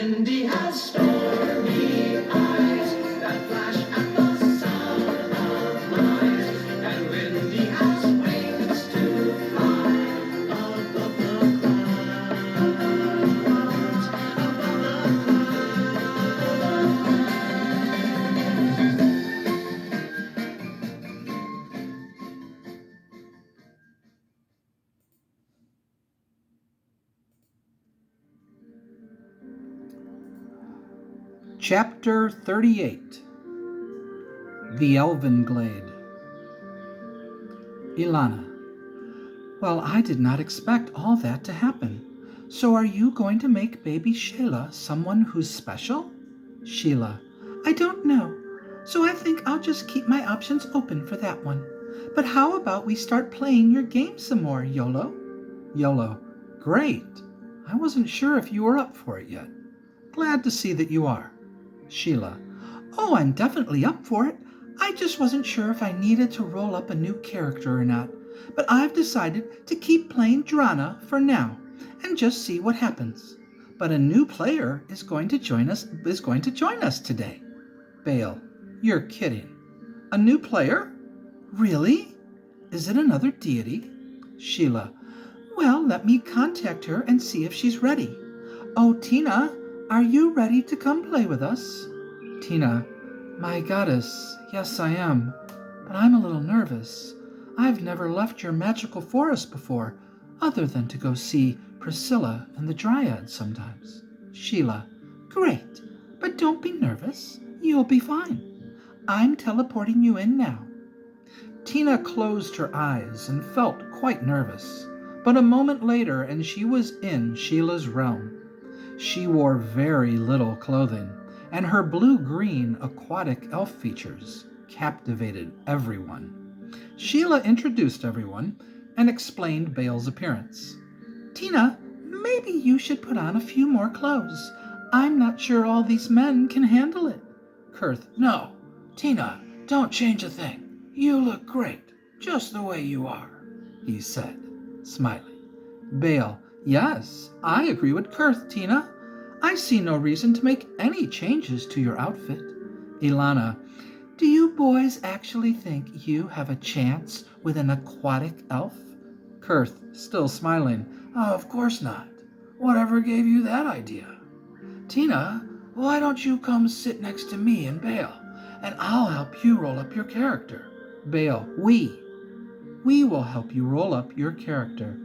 Windy has stormy eyes that flash at the sound of lies, and Windy has wings to fly above the clouds, above the Chapter 38 The Elvenglade. Ilana. Well, I did not expect all that to happen. So are you going to make baby Sheila someone who's special? Sheila. I don't know. So I think I'll just keep my options open for that one. But how about we start playing your game some more, Yolo? Yolo. Great. I wasn't sure if you were up for it yet. Glad to see that you are. Sheila. Oh, I'm definitely up for it. I just wasn't sure if I needed to roll up a new character or not. But I've decided to keep playing Drana for now and just see what happens. But a new player is going to join us today. Bale. You're kidding. A new player? Really? Is it another deity? Sheila. Well, let me contact her and see if she's ready. Oh, Tina, are you ready to come play with us? Tina. My goddess, yes I am, but I'm a little nervous. I've never left your magical forest before, other than to go see Priscilla and the Dryads sometimes. Sheila. Great, but don't be nervous. You'll be fine. I'm teleporting you in now. Tina closed her eyes and felt quite nervous, but a moment later and she was in Sheila's realm. She wore very little clothing, and her blue-green aquatic elf features captivated everyone. Sheila introduced everyone and explained Bale's appearance. Tina, maybe you should put on a few more clothes. I'm not sure all these men can handle it. Kurth. No, Tina, don't change a thing. You look great, just the way you are, he said, smiling. Bale. Yes, I agree with Kurth, Tina. I see no reason to make any changes to your outfit. Ilana. Do you boys actually think you have a chance with an aquatic elf? Kurth, still smiling. Oh, of course not. Whatever gave you that idea? Tina, why don't you come sit next to me and Bale, and I'll help you roll up your character. Bale. We will help you roll up your character.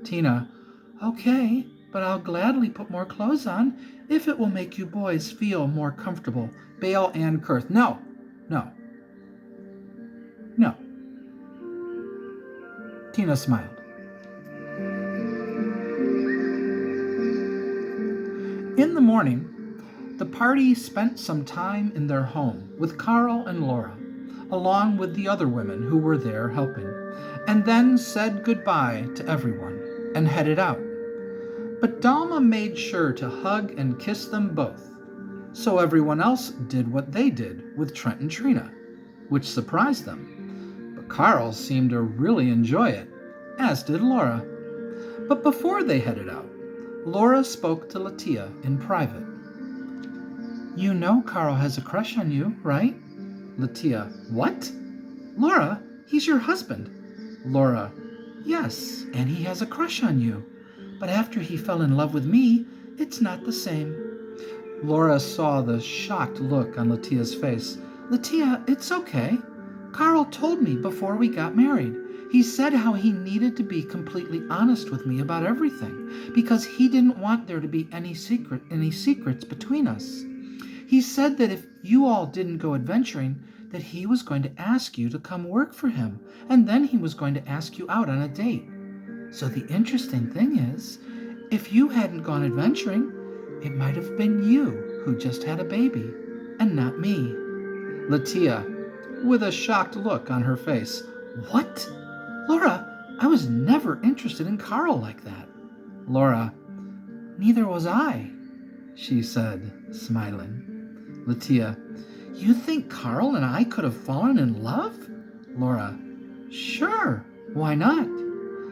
Tina. Okay, but I'll gladly put more clothes on if it will make you boys feel more comfortable. Bale and Kurth. No. Tina smiled. In the morning, the party spent some time in their home with Carl and Laura, along with the other women who were there helping, and then said goodbye to everyone and headed out. But Dalma made sure to hug and kiss them both, so everyone else did what they did with Trent and Trina, which surprised them. But Carl seemed to really enjoy it, as did Laura. But before they headed out, Laura spoke to Latia in private. You know Carl has a crush on you, right? Latia. What? Laura, he's your husband. Laura. Yes, and he has a crush on you. But after he fell in love with me, it's not the same. Laura saw the shocked look on Latia's face. Latia, it's okay. Carl told me before we got married. He said how he needed to be completely honest with me about everything because he didn't want there to be any secrets between us. He said that if you all didn't go adventuring, that he was going to ask you to come work for him, and then he was going to ask you out on a date. So the interesting thing is, if you hadn't gone adventuring, it might have been you who just had a baby, and not me. Latia, with a shocked look on her face. What? Laura, I was never interested in Carl like that. Laura, neither was I, she said, smiling. Latia, you think Carl and I could have fallen in love? Laura, sure, why not?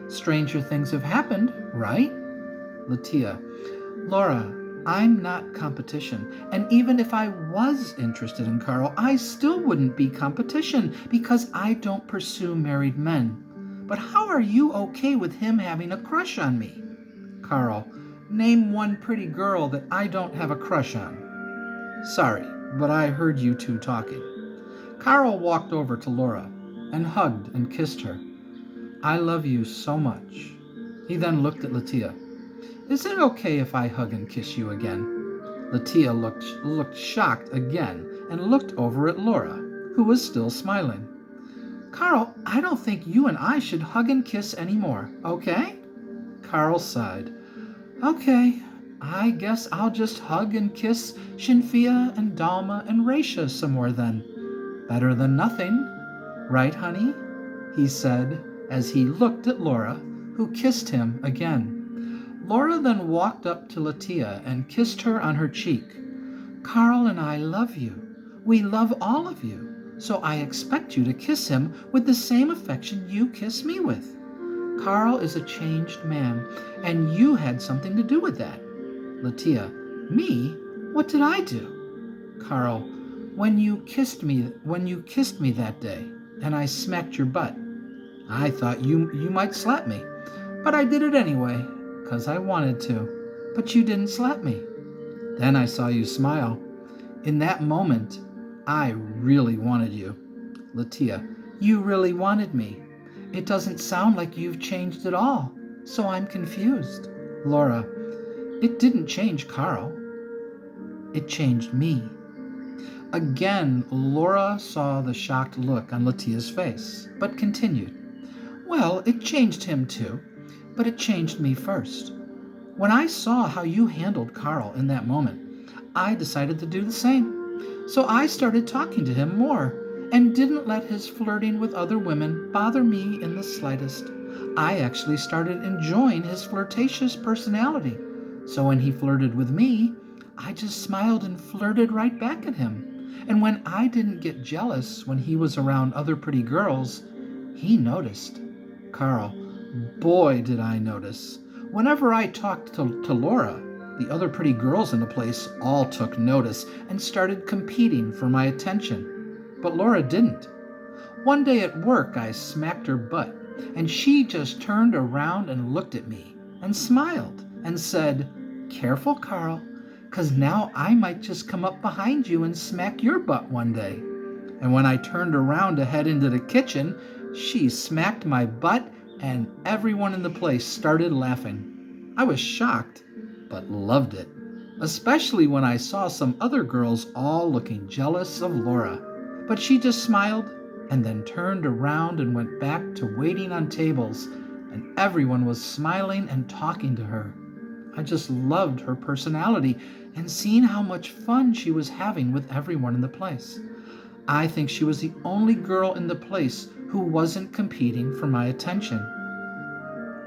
Stranger things have happened, right? Latia, Laura, I'm not competition. And even if I was interested in Carl, I still wouldn't be competition because I don't pursue married men. But how are you okay with him having a crush on me? Carl, name one pretty girl that I don't have a crush on. Sorry, but I heard you two talking. Carl walked over to Laura and hugged and kissed her. I love you so much. He then looked at Latia. Is it okay if I hug and kiss you again? Latia looked shocked again and looked over at Laura, who was still smiling. Carl, I don't think you and I should hug and kiss anymore, okay? Carl sighed. Okay, I guess I'll just hug and kiss Shinfia and Dalma and Raisha some more then. Better than nothing, right, honey? He said as he looked at Laura, who kissed him again. Laura then walked up to Latia and kissed her on her cheek. Carl and I love you. We love all of you, so I expect you to kiss him with the same affection you kiss me with. Carl is a changed man, and you had something to do with that. Latia, me? What did I do? Carl, when you kissed me that day, and I smacked your butt, I thought you might slap me, but I did it anyway, 'cause I wanted to. But you didn't slap me. Then I saw you smile. In that moment, I really wanted you. Latia, you really wanted me. It doesn't sound like you've changed at all, so I'm confused. Laura, it didn't change Carl. It changed me. Again, Laura saw the shocked look on Latia's face, but continued. Well, it changed him too, but it changed me first. When I saw how you handled Carl in that moment, I decided to do the same. So I started talking to him more and didn't let his flirting with other women bother me in the slightest. I actually started enjoying his flirtatious personality. So when he flirted with me, I just smiled and flirted right back at him. And when I didn't get jealous when he was around other pretty girls, he noticed. Carl, boy did I notice. Whenever I talked to Laura, the other pretty girls in the place all took notice and started competing for my attention. But Laura didn't. One day at work, I smacked her butt, and she just turned around and looked at me and smiled and said, Careful, Carl, 'cause now I might just come up behind you and smack your butt one day. And when I turned around to head into the kitchen, she smacked my butt and everyone in the place started laughing. I was shocked, but loved it, especially when I saw some other girls all looking jealous of Laura. But she just smiled and then turned around and went back to waiting on tables, and everyone was smiling and talking to her. I just loved her personality and seeing how much fun she was having with everyone in the place. I think she was the only girl in the place who wasn't competing for my attention.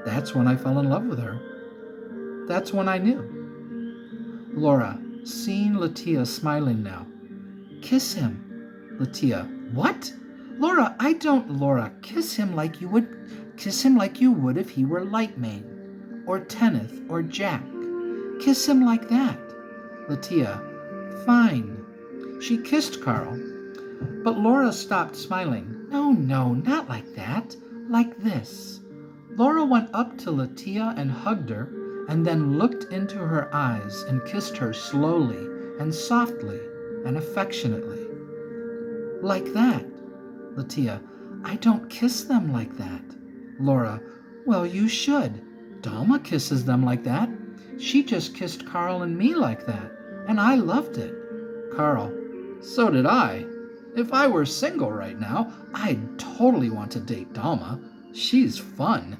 That's when I fell in love with her. That's when I knew. Laura, seeing Latia smiling now. Kiss him. Latia, what? Laura, Laura, kiss him like you would if he were Lightmane, or Tenneth, or Jack. Kiss him like that. Latia, fine. She kissed Carl, but Laura stopped smiling. No, not like that. Like this. Laura went up to Latia and hugged her, and then looked into her eyes and kissed her slowly and softly and affectionately. Like that. Latia, I don't kiss them like that. Laura, well, you should. Dalma kisses them like that. She just kissed Carl and me like that, and I loved it. Carl, so did I. If I were single right now, I'd totally want to date Dalma. She's fun.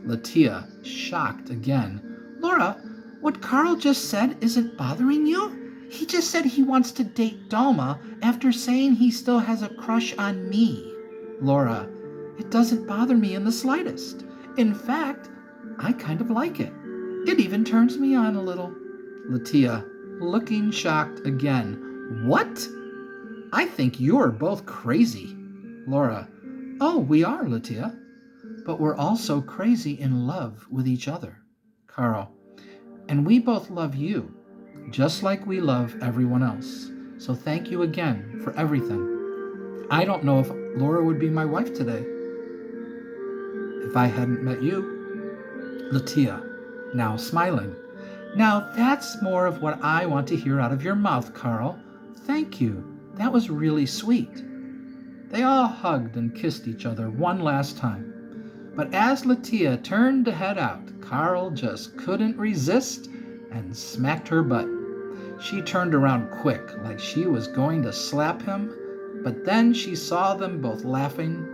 Latia, shocked again. Laura, what Carl just said isn't bothering you? He just said he wants to date Dalma after saying he still has a crush on me. Laura, it doesn't bother me in the slightest. In fact, I kind of like it. It even turns me on a little. Latia, looking shocked again. What? I think you're both crazy. Laura, oh, we are, Latia. But we're also crazy in love with each other. Carl, and we both love you. just like we love everyone else. So thank you again for everything. I don't know if Laura would be my wife today if I hadn't met you. Latia, now smiling. Now that's more of what I want to hear out of your mouth, Carl. Thank you. That was really sweet. They all hugged and kissed each other one last time. But as Latia turned to head out, Carl just couldn't resist and smacked her butt. She turned around quick, like she was going to slap him, but then she saw them both laughing,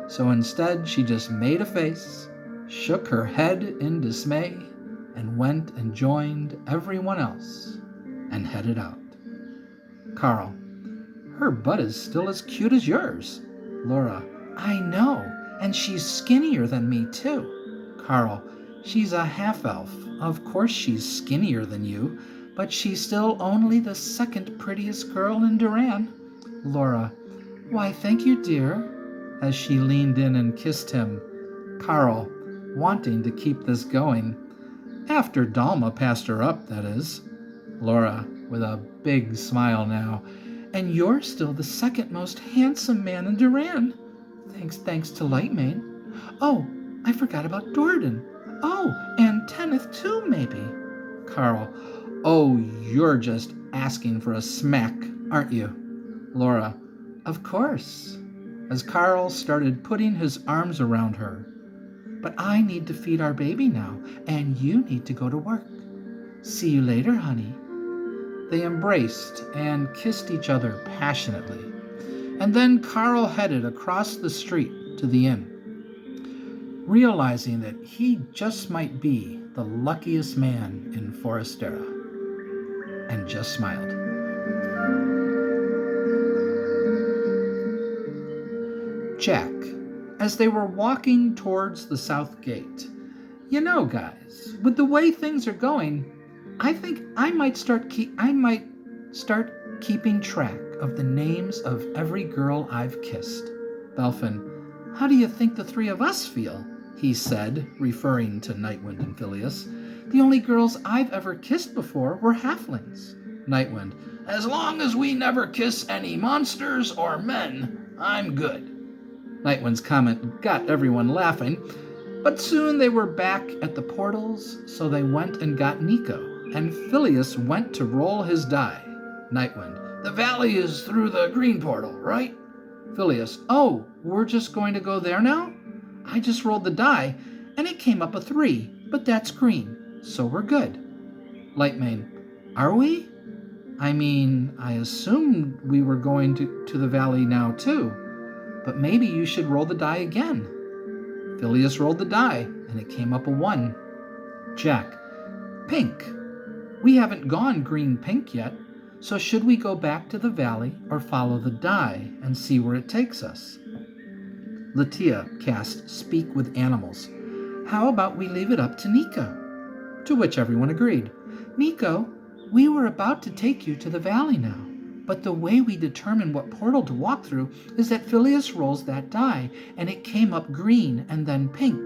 so instead she just made a face, shook her head in dismay, and went and joined everyone else and headed out. Carl, her butt is still as cute as yours. Laura, I know, and she's skinnier than me too. Carl, she's a half-elf. Of course she's skinnier than you, but she's still only the second prettiest girl in Duran. Laura, why thank you, dear, as she leaned in and kissed him. Carl, wanting to keep this going. After Dalma passed her up, that is. Laura, with a big smile now. And you're still the second most handsome man in Duran. Thanks to Lightmane. Oh, I forgot about Dordan. Oh, and Tenneth too, maybe. Carl, oh, you're just asking for a smack, aren't you? Laura, of course. As Carl started putting his arms around her. But I need to feed our baby now, and you need to go to work. See you later, honey. They embraced and kissed each other passionately. And then Carl headed across the street to the inn, realizing that he just might be the luckiest man in Forestera, and just smiled. Jack, as they were walking towards the south gate. You know, guys, with the way things are going, I think I might start keeping track of the names of every girl I've kissed. Belfin, how do you think the three of us feel? He said, referring to Nightwind and Phileas. The only girls I've ever kissed before were halflings. Nightwind, as long as we never kiss any monsters or men, I'm good. Nightwind's comment got everyone laughing, but soon they were back at the portals, so they went and got Nico, and Phileas went to roll his die. Nightwind, the valley is through the green portal, right? Phileas, oh, we're just going to go there now? I just rolled the die, and it came up a 3, but that's green, so we're good. Lightmane, are we? I mean, I assumed we were going to the valley now too, but maybe you should roll the die again. Phileas rolled the die, and it came up a 1. Jack, pink. We haven't gone green-pink yet, so should we go back to the valley or follow the die and see where it takes us? Latia cast Speak with Animals. How about we leave it up to Nico? To which everyone agreed. Nico, we were about to take you to the valley now, but the way we determine what portal to walk through is that Phileas rolls that die, and it came up green and then pink.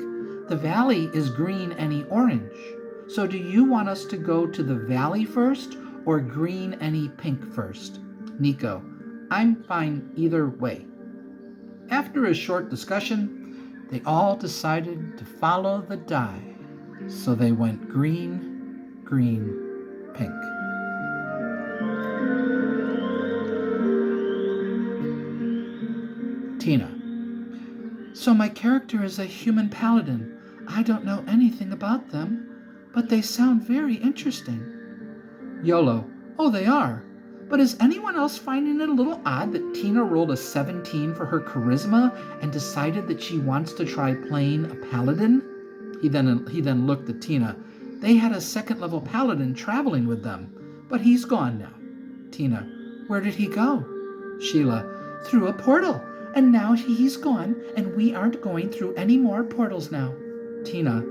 The valley is green any orange. So do you want us to go to the valley first or green any pink first? Nico, I'm fine either way. After a short discussion, they all decided to follow the die. So they went green, green, pink. Tina. So my character is a human paladin. I don't know anything about them, but they sound very interesting. Yolo. Oh, they are. But is anyone else finding it a little odd that Tina rolled a 17 for her charisma and decided that she wants to try playing a paladin? He then looked at Tina. They had a second-level paladin traveling with them, but he's gone now. Tina. Where did he go? Sheila. Through a portal. And now he's gone, and we aren't going through any more portals now. Tina.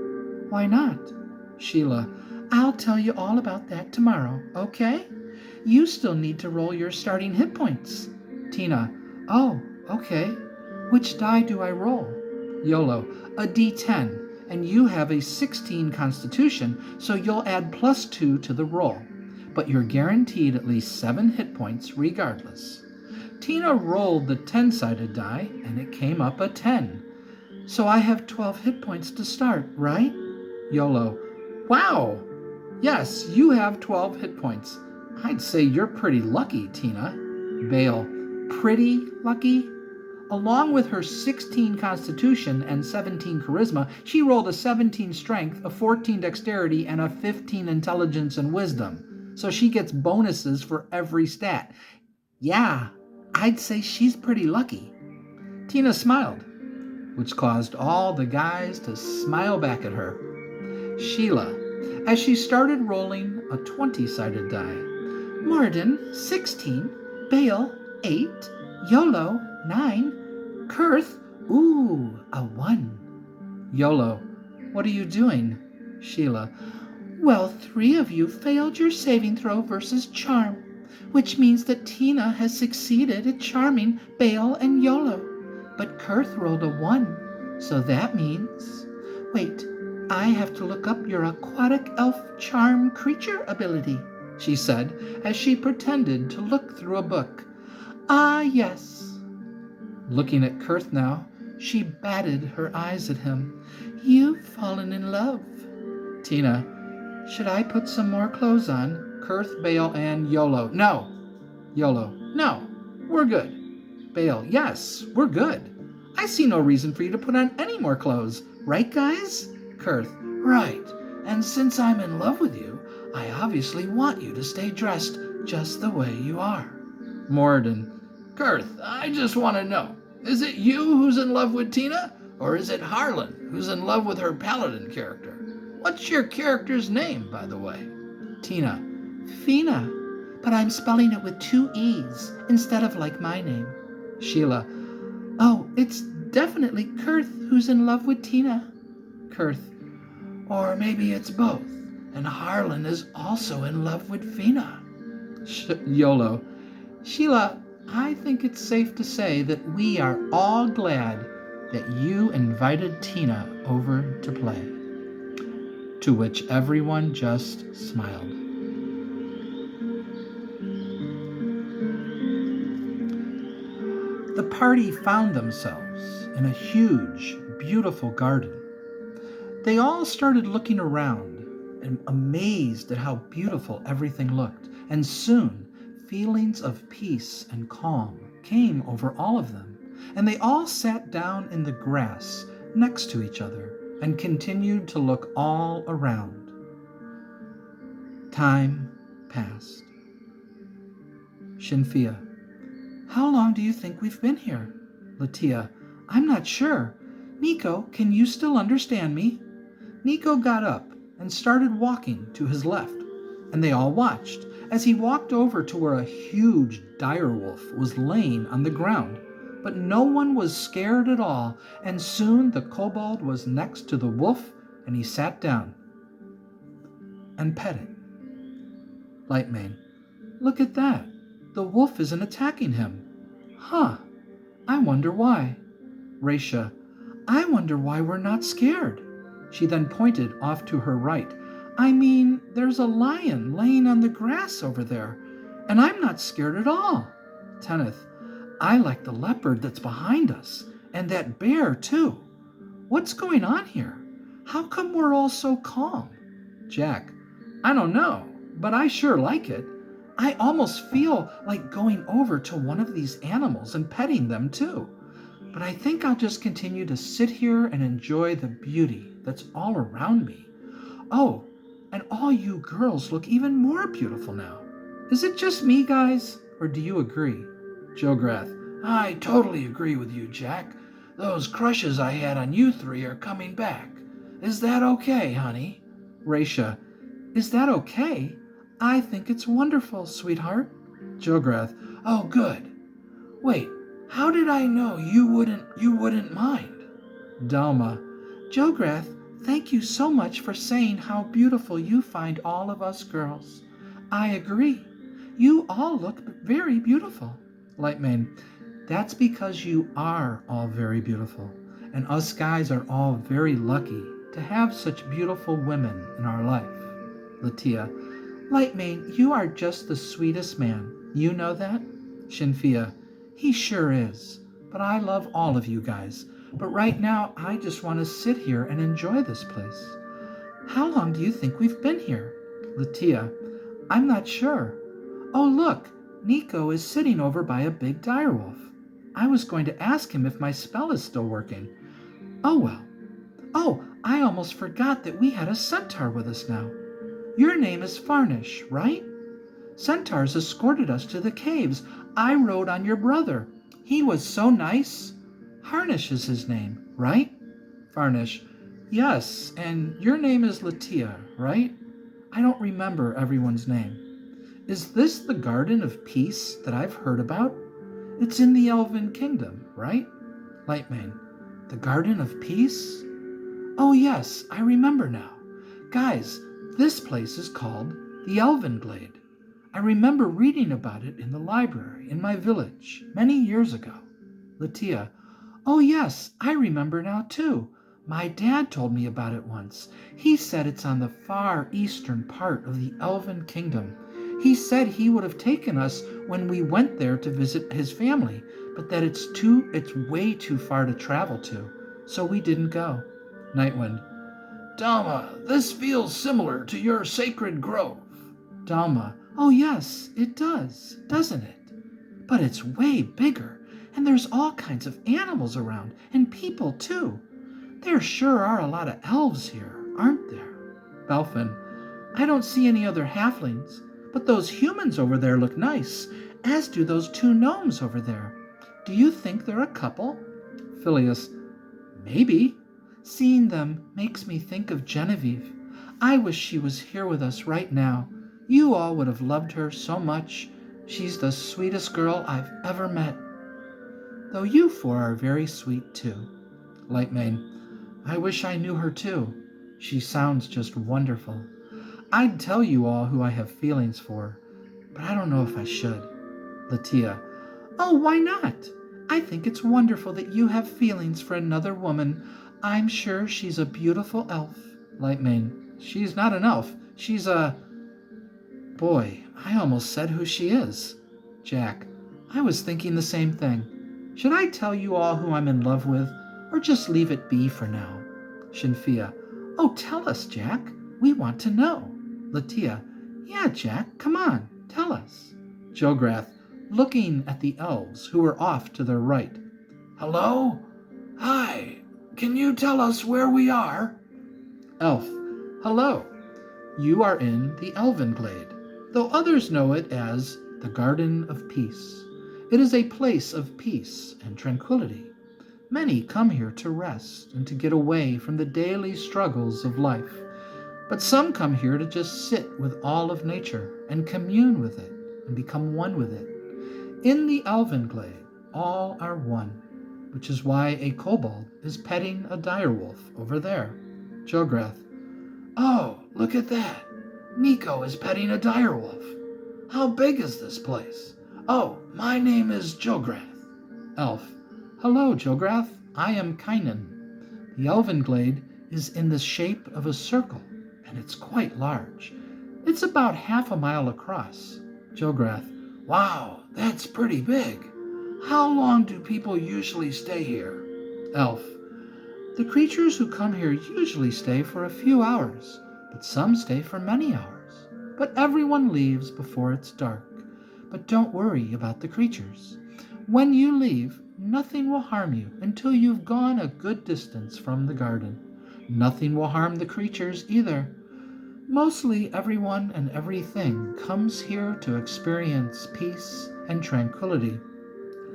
Why not? Sheila. I'll tell you all about that tomorrow, okay? You still need to roll your starting hit points. Tina. Oh, okay. Which die do I roll? Yolo. A d10, and you have a 16 constitution, so you'll add +2 to the roll. but you're guaranteed at least 7 hit points regardless. Tina rolled the 10-sided die, and it came up a 10. So I have 12 hit points to start, right? YOLO. Wow! Yes, you have 12 hit points. I'd say you're pretty lucky, Tina. Bale. Pretty lucky? Along with her 16 constitution and 17 charisma, she rolled a 17 strength, a 14 dexterity, and a 15 intelligence and wisdom. So she gets bonuses for every stat. Yeah, I'd say she's pretty lucky. Tina smiled, which caused all the guys to smile back at her. Sheila, as she started rolling a 20-sided die. Morden, 16. Bale, 8. YOLO, 9. Kurth, ooh, a 1. YOLO, what are you doing? Sheila, well, 3 of you failed your saving throw versus charm, which means that Tina has succeeded at charming Bale and YOLO. But Kurth rolled a 1, so that means... Wait, I have to look up your aquatic elf charm creature ability, she said, as she pretended to look through a book. Ah, yes. Looking at Kurth now, she batted her eyes at him. You've fallen in love. Tina, should I put some more clothes on? Kurth, Bale, and YOLO. No. YOLO. No. We're good. Bale. Yes, we're good. I see no reason for you to put on any more clothes. Right, guys? Kurth. Right. And since I'm in love with you, I obviously want you to stay dressed just the way you are. Morden. Kurth, I just want to know, is it you who's in love with Tina? Or is it Harlan who's in love with her paladin character? What's your character's name, by the way? Tina. Fina. But I'm spelling it with 2 E's instead of like my name. Sheila. Oh, it's definitely Kurth who's in love with Tina. Kurth. Or maybe it's both, and Harlan is also in love with Fina. YOLO. Sheila, I think it's safe to say that we are all glad that you invited Tina over to play. To which everyone just smiled. The party found themselves in a huge, beautiful garden. They all started looking around and amazed at how beautiful everything looked, and soon feelings of peace and calm came over all of them, and they all sat down in the grass next to each other and continued to look all around. Time passed. Shinfia. How long do you think we've been here? Latia. I'm not sure. Nico, can you still understand me? Nico got up and started walking to his left, and they all watched as he walked over to where a huge direwolf was laying on the ground. But no one was scared at all, and soon the kobold was next to the wolf, and he sat down and pet it. Lightmane. Look at that. The wolf isn't attacking him. Huh. I wonder why. Raisha. I wonder why we're not scared. She then pointed off to her right. I mean, there's a lion laying on the grass over there, and I'm not scared at all. Tenneth. I like the leopard that's behind us, and that bear too. What's going on here? How come we're all so calm? Jack. I don't know, but I sure like it. I almost feel like going over to one of these animals and petting them too. But I think I'll just continue to sit here and enjoy the beauty that's all around me. Oh, and all you girls look even more beautiful now. Is it just me, guys, or do you agree? Jograth. I totally agree with you, Jack. Those crushes I had on you 3 are coming back. Is that okay, honey? Raisha. Is that okay? I think it's wonderful, sweetheart. Jograth. Oh, good. Wait, how did I know you wouldn't mind? Dalma. Jograth, thank you so much for saying how beautiful you find all of us girls. I agree. You all look very beautiful. Lightmane. That's because you are all very beautiful, and us guys are all very lucky to have such beautiful women in our life. Latia. Lightmane, you are just the sweetest man. You know that? Shinfia, he sure is. But I love all of you guys. But right now, I just want to sit here and enjoy this place. How long do you think we've been here? Latia, I'm not sure. Oh, look, Nico is sitting over by a big direwolf. I was going to ask him if my spell is still working. Oh, well. Oh, I almost forgot that we had a centaur with us now. Your name is Farnish, right? Centaurs escorted us to the caves. I rode on your brother. He was so nice. Harnish is his name, right? Farnish, yes, and your name is Latia, right? I don't remember everyone's name. Is this the Garden of Peace that I've heard about? It's in the Elven Kingdom, right? Lightmane, the Garden of Peace? Oh yes, I remember now. Guys, this place is called the Elvenglade. I remember reading about it in the library in my village many years ago. Latia, oh yes, I remember now too. My dad told me about it once. He said it's on the far eastern part of the Elven Kingdom. He said he would have taken us when we went there to visit his family, but that it's way too far to travel to, so we didn't go. Nightwind, Dalma, this feels similar to your sacred grove. Dalma, oh yes, it does, doesn't it? But it's way bigger, and there's all kinds of animals around, and people too. There sure are a lot of elves here, aren't there? Belfin, I don't see any other halflings, but those humans over there look nice, as do those two gnomes over there. Do you think they're a couple? Phileas, maybe. Seeing them makes me think of Genevieve. I wish she was here with us right now. You all would have loved her so much. She's the sweetest girl I've ever met. Though you four are very sweet too. Lightmane, I wish I knew her too. She sounds just wonderful. I'd tell you all who I have feelings for, but I don't know if I should. Latia, oh, why not? I think it's wonderful that you have feelings for another woman. I'm sure she's a beautiful elf. Lightmane, she's not an elf. She's a... Boy, I almost said who she is. Jack, I was thinking the same thing. Should I tell you all who I'm in love with, or just leave it be for now? Shinfia, oh, tell us, Jack. We want to know. Latia, yeah, Jack, come on, tell us. Jograth, looking at the elves who were off to their right. Hello? Hi, can you tell us where we are? Elf, hello. You are in the Elvenglade, though others know it as the Garden of Peace. It is a place of peace and tranquility. Many come here to rest and to get away from the daily struggles of life. But some come here to just sit with all of nature and commune with it and become one with it. In the Elvenglade, all are one, which is why a kobold is petting a direwolf over there. Jograth, oh, look at that. Nico is petting a direwolf. How big is this place? Oh, my name is Jograth. Elf, hello, Jograth. I am Kynan. The Elvenglade is in the shape of a circle, and it's quite large. It's about half a mile across. Jograth, wow, that's pretty big. How long do people usually stay here? Elf, the creatures who come here usually stay for a few hours, but some stay for many hours. But everyone leaves before it's dark. But don't worry about the creatures. When you leave, nothing will harm you until you've gone a good distance from the garden. Nothing will harm the creatures either. Mostly everyone and everything comes here to experience peace and tranquility.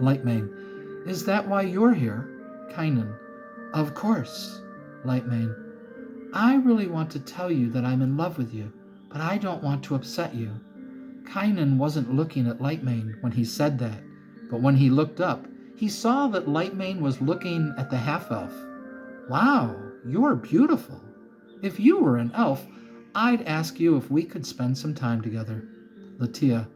Lightmane, is that why you're here? Kynan, of course. Lightmane, I really want to tell you that I'm in love with you, but I don't want to upset you. Kynan wasn't looking at Lightmane when he said that, but when he looked up, he saw that Lightmane was looking at the half-elf. Wow, you're beautiful. If you were an elf, I'd ask you if we could spend some time together. Latia,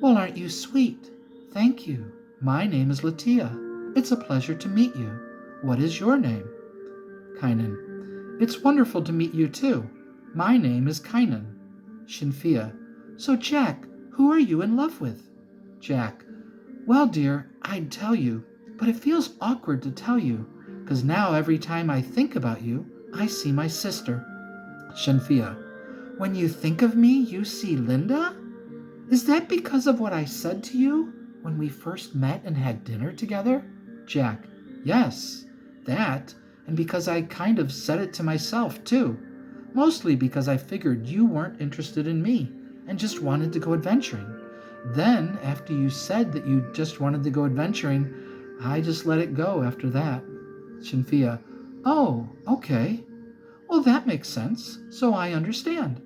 well, aren't you sweet? Thank you. My name is Latia. It's a pleasure to meet you. What is your name? Kynan, it's wonderful to meet you too. My name is Kynan. Shinfia, So, Jack, who are you in love with? Jack, well, dear, I'd tell you, but it feels awkward to tell you, 'cause now every time I think about you, I see my sister. Shenfia, when you think of me, you see Linda? Is that because of what I said to you when we first met and had dinner together? Jack, yes, that, and because I kind of said it to myself, too. Mostly because I figured you weren't interested in me and just wanted to go adventuring. Then, after you said that you just wanted to go adventuring, I just let it go after that. Shinfia, oh, okay. Well, that makes sense, so I understand.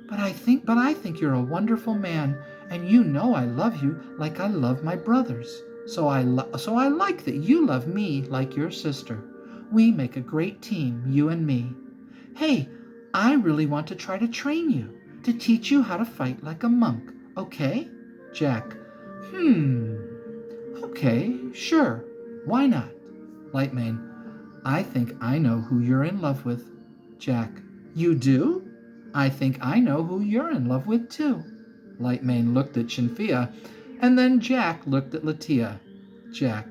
But I think you're a wonderful man, and you know I love you like I love my brothers. So I like that you love me like your sister. We make a great team, you and me. Hey, I really want to try to train you, to teach you how to fight like a monk, okay? Jack, okay, sure. Why not? Lightmane, I think I know who you're in love with. Jack, you do? I think I know who you're in love with too. Lightmane looked at Shinfia, and then Jack looked at Latia. Jack,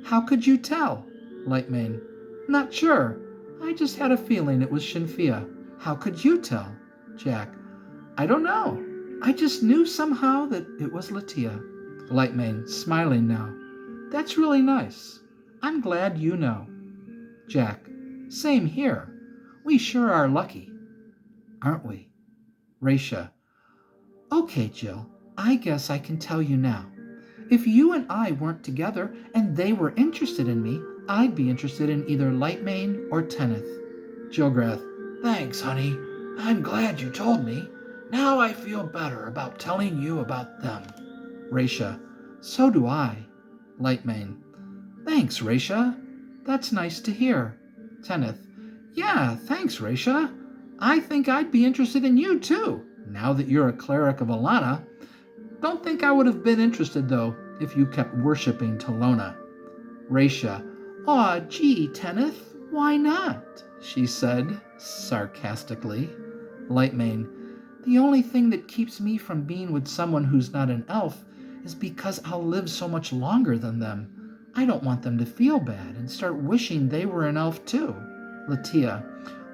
how could you tell? Lightmane, not sure. I just had a feeling it was Shinfia. How could you tell? Jack, I don't know. I just knew somehow that it was Latia. Lightmane, smiling now. That's really nice. I'm glad you know. Jack, same here. We sure are lucky, aren't we? Raisha, okay, Jill, I guess I can tell you now. If you and I weren't together and they were interested in me, I'd be interested in either Lightmane or Tenneth. Jilgrath, thanks, honey. I'm glad you told me. Now I feel better about telling you about them. Raisha, so do I. Lightmane, thanks, Raisha. That's nice to hear. Tenneth, yeah, thanks, Raisha. I think I'd be interested in you, too, now that you're a cleric of Alana. Don't think I would have been interested, though, if you kept worshipping Talona. Raisha, aw, gee, Tenneth, why not? She said, sarcastically. Lightmane, the only thing that keeps me from being with someone who's not an elf is because I'll live so much longer than them. I don't want them to feel bad and start wishing they were an elf too. Latia,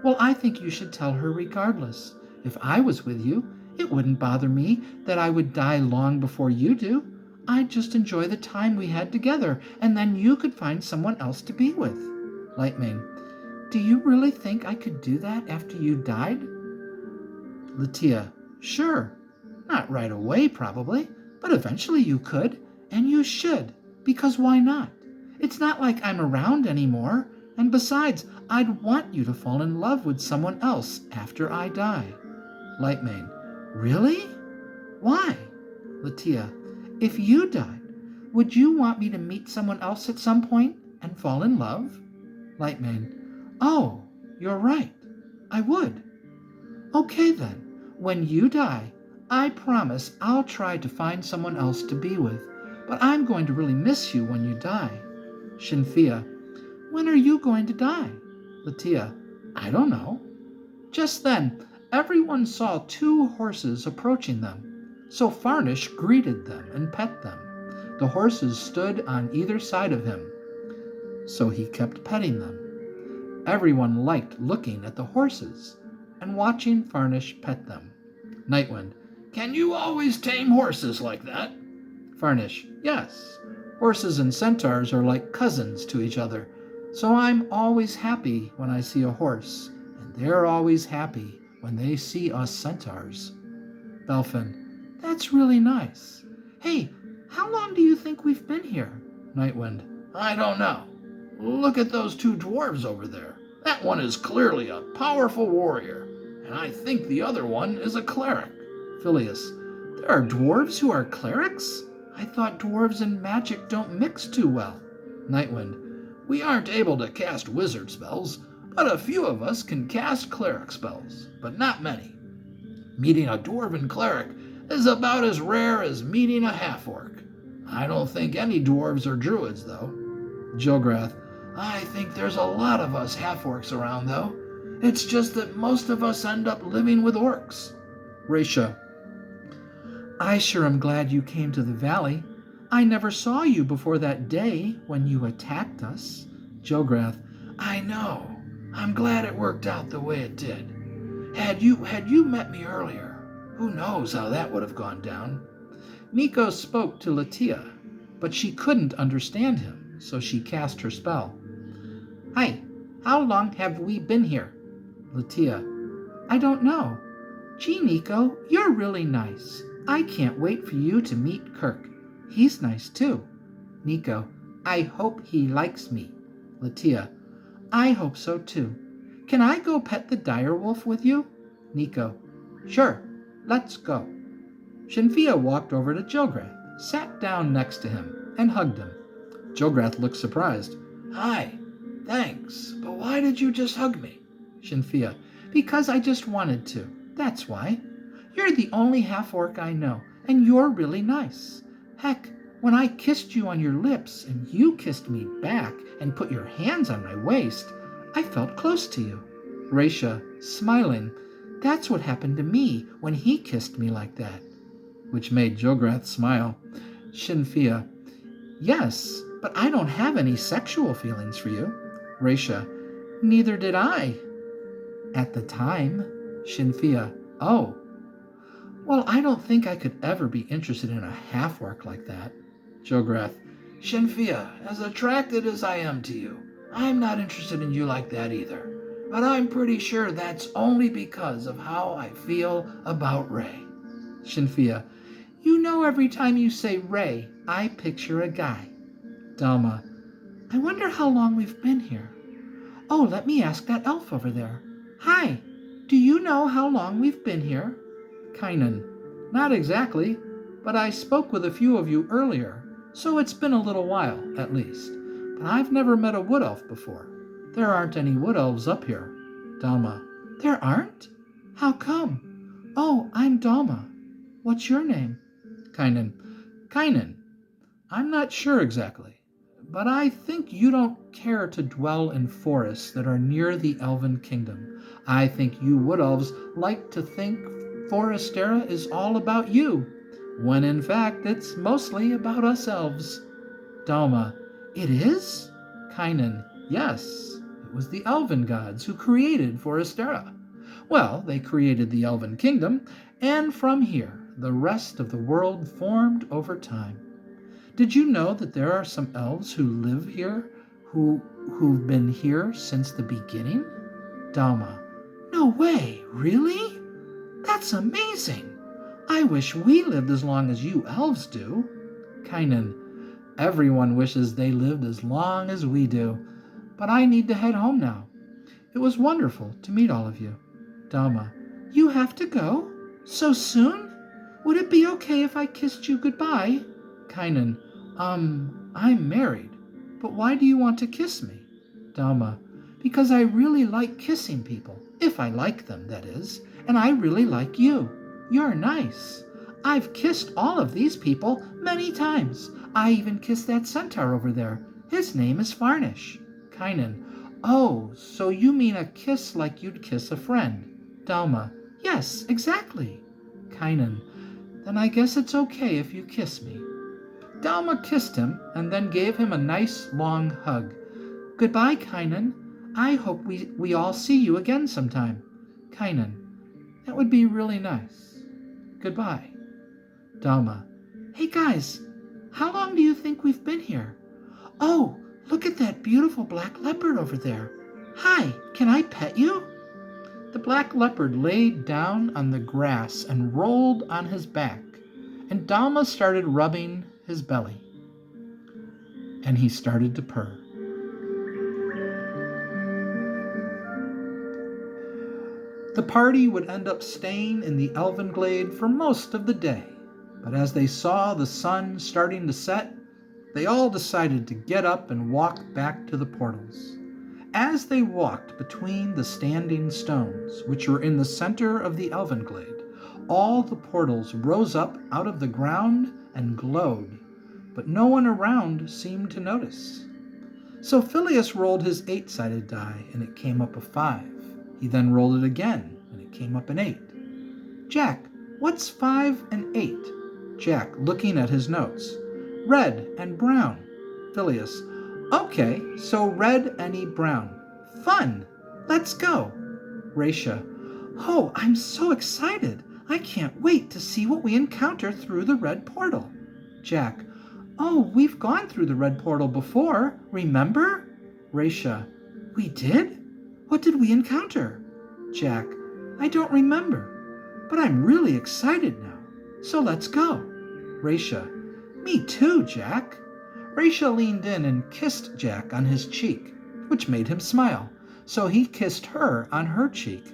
well, I think you should tell her regardless. If I was with you, it wouldn't bother me that I would die long before you do. I'd just enjoy the time we had together, and then you could find someone else to be with. Lightmane, do you really think I could do that after you died? Latia, sure. Not right away, probably, but eventually you could, and you should, because why not? It's not like I'm around anymore, and besides, I'd want you to fall in love with someone else after I die. Lightmane, really? Why? Latia, if you died, would you want me to meet someone else at some point and fall in love? Lightmane, oh, you're right. I would. Okay then, when you die, I promise I'll try to find someone else to be with, but I'm going to really miss you when you die. Shinfia, when are you going to die? Latia, I don't know. Just then, everyone saw two horses approaching them, so Farnish greeted them and pet them. The horses stood on either side of him, so he kept petting them. Everyone liked looking at the horses and watching Farnish pet them. Nightwind, can you always tame horses like that? Farnish, yes. Horses and centaurs are like cousins to each other, so I'm always happy when I see a horse, and they're always happy when they see us centaurs. Belfin, that's really nice. Hey, how long do you think we've been here? Nightwind, I don't know. Look at those two dwarves over there. That one is clearly a powerful warrior, and I think the other one is a cleric. Phileas, there are dwarves who are clerics? I thought dwarves and magic don't mix too well. Nightwind, we aren't able to cast wizard spells, but a few of us can cast cleric spells, but not many. Meeting a dwarven cleric is about as rare as meeting a half-orc. I don't think any dwarves are druids, though. Jilgrath, I think there's a lot of us half-orcs around, though. It's just that most of us end up living with orcs. Raisha, I sure am glad you came to the valley. I never saw you before that day when you attacked us. Jograth, I know. I'm glad it worked out the way it did. Had you met me earlier, who knows how that would have gone down. Nico spoke to Latia, but she couldn't understand him, so she cast her spell. Hi, how long have we been here? Latia, I don't know. Gee, Nico, you're really nice. I can't wait for you to meet Kirk. He's nice too. Nico, I hope he likes me. Latia, I hope so too. Can I go pet the direwolf with you? Nico, sure, let's go. Shinfia walked over to Jograth, sat down next to him, and hugged him. Jograth looked surprised. Hi, thanks, but why did you just hug me? Shinfia, because I just wanted to. That's why. You're the only half-orc I know, and you're really nice. Heck, when I kissed you on your lips and you kissed me back and put your hands on my waist, I felt close to you. Raisha, smiling, that's what happened to me when he kissed me like that. Which made Jograth smile. Shinfia, yes, but I don't have any sexual feelings for you. Raisha, neither did I. At the time. Shinfia, oh. Well, I don't think I could ever be interested in a half-orc like that. Jograth, Shinfia, as attracted as I am to you, I'm not interested in you like that either. But I'm pretty sure that's only because of how I feel about Ray. Shinfia, you know every time you say Ray, I picture a guy. Dalma, I wonder how long we've been here. Oh, let me ask that elf over there. Hi, do you know how long we've been here? Kynan, not exactly, but I spoke with a few of you earlier, so it's been a little while, at least. But I've never met a wood elf before. There aren't any wood elves up here. Dalma, there aren't? How come? Oh, I'm Dalma. What's your name? Kynan, Kynan. I'm not sure exactly, but I think you don't care to dwell in forests that are near the Elven Kingdom. I think you wood elves like to think Forestera is all about you, when in fact it's mostly about us elves. Dalma, it is? Kynan, yes. It was the Elven gods who created Forestera. Well, they created the Elven Kingdom, and from here, the rest of the world formed over time. Did you know that there are some elves who live here who've been here since the beginning? Dalma, no way, really? That's amazing. I wish we lived as long as you elves do. Kynan, everyone wishes they lived as long as we do, but I need to head home now. It was wonderful to meet all of you. Dalma, you have to go? So soon? Would it be okay if I kissed you goodbye? Kynan, I'm married, but why do you want to kiss me? Dalma, because I really like kissing people, if I like them, that is, and I really like you. You're nice. I've kissed all of these people many times. I even kissed that centaur over there. His name is Varnish. Kynan, oh, so you mean a kiss like you'd kiss a friend. Dalma, yes, exactly. Kynan, then I guess it's okay if you kiss me. Dalma kissed him and then gave him a nice long hug. Goodbye, Kynan. I hope we all see you again sometime. Kynan, that would be really nice. Goodbye. Dalma, hey guys, how long do you think we've been here? Oh, look at that beautiful black leopard over there. Hi, can I pet you? The black leopard laid down on the grass and rolled on his back, and Dalma started rubbing his belly, and he started to purr. The party would end up staying in the Elvenglade for most of the day, but as they saw the sun starting to set, they all decided to get up and walk back to the portals. As they walked between the standing stones, which were in the center of the Elvenglade, all the portals rose up out of the ground and glowed, but no one around seemed to notice. So Phileas rolled his 8-sided die, and it came up a 5. He then rolled it again, and it came up an 8. Jack, what's 5 and 8? Jack, looking at his notes. Red and brown. Phileas, okay, so red and eat brown. Fun! Let's go! Raisha, oh, I'm so excited! I can't wait to see what we encounter through the red portal. Jack, oh, we've gone through the red portal before, remember? Raisha, we did? What did we encounter? Jack, I don't remember, but I'm really excited now, so let's go. Raisha, me too, Jack. Raisha leaned in and kissed Jack on his cheek, which made him smile, so he kissed her on her cheek.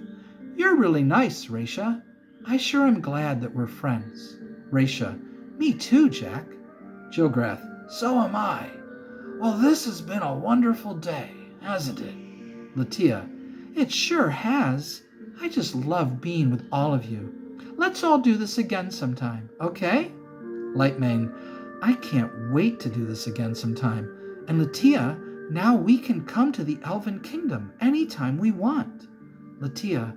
You're really nice, Raisha. I sure am glad that we're friends. Raisha, me too, Jack. Jilgrath, so am I. Well, this has been a wonderful day, hasn't it? Latia, it sure has. I just love being with all of you. Let's all do this again sometime, okay? Lightmane, I can't wait to do this again sometime. And Latia, now we can come to the Elven Kingdom anytime we want. Latia,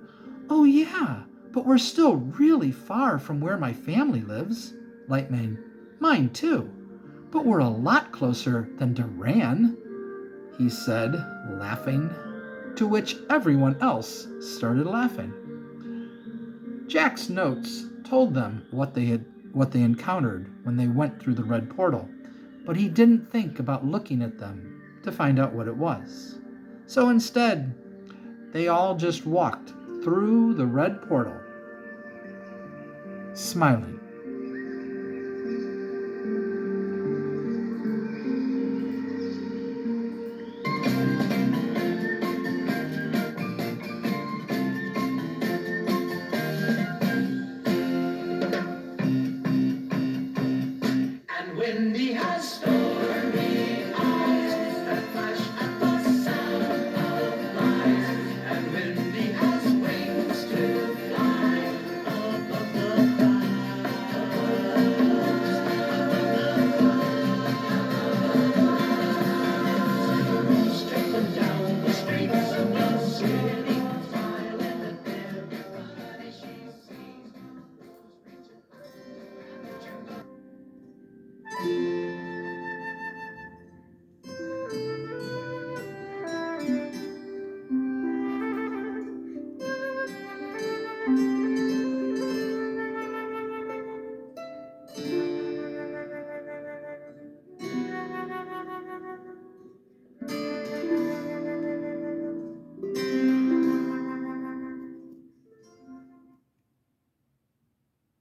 oh yeah, but we're still really far from where my family lives. Lightmane, mine too, but we're a lot closer than Duran, he said, laughing, to which everyone else started laughing. Jack's notes told them what they encountered when they went through the red portal, but he didn't think about looking at them to find out what it was. So instead, they all just walked through the red portal, smiling. And when he has